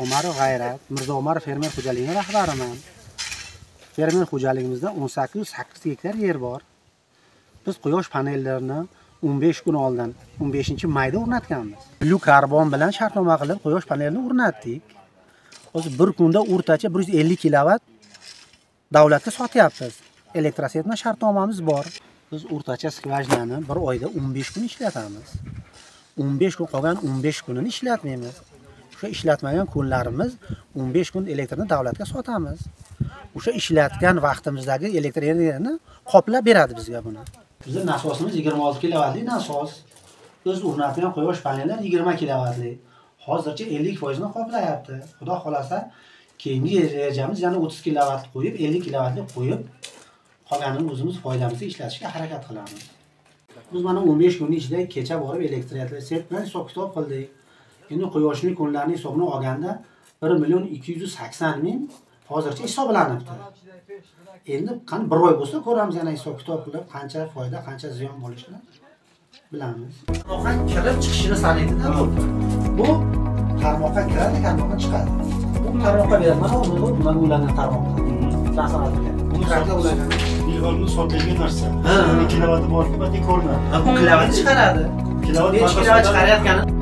Umarov G'ayrat, Mirzo Umarov fermer xo'jaligining rahbariman. Fermer xo'jaligimizda 1808 gektar yer bor. Biz quyosh panellarini 15 kun oldin 15-mayda o'rnatganmiz. Blue karbon bilan shartnoma qilib quyosh panelini o'rnatdik. Hozir bir kunda o'rtacha 150 kilovat davlatga sotyapmiz. Elektrosetma shartnomamiz bor. Biz o'rtacha skvajnani bir oyda 15 kun ishlatamiz. 15 kun qolgan 15 kunini ishlatmaymiz. O'sha ishlatmagan kunlarimiz 15 kun elektrni davlatga sotamiz. O'sha ishlatgan vaqtimizdagi elektr energiyani qoplab beradi bizga buni. Bizning nasosimiz 26 kilovatli nasos. Biz o'rnatgan quyosh panellari 20 kilovatli. Hozircha 50% ni qoplayapti. Xudo xolasa, keyingi rejamiz yana 30 kilovat qo'yib, 50 kilovatli qo'yib, qolganini o'zimiz foydamizga ishlatishga harakat qilamiz. Biz mana 15 kun ichida kecha borib elektroset bilan hisob-kitob qildik. Endi quyoshli kunlarning hisobini olganda 1.280.000 hozircha hisoblanibdi. Endi qani bir oy bo'lsa ko'ramiz yana hisob-kitob qilib qancha foyda, qancha ziyon bo'lishini bilamiz. Tarmoqqa kirib chiqishini sanaydi-da bu tarmoqqa kiradi, tarmoqqa chiqadi. Bu tarmoqqa beradi, mana ularning tarmoqqa. Bu tarmoqqa ularning Ilg'orni sotilgan narsa. Kilovati bor, bu ko'rinadi. Bu kilovat chiqaradi. Kilovat chiqarayotgani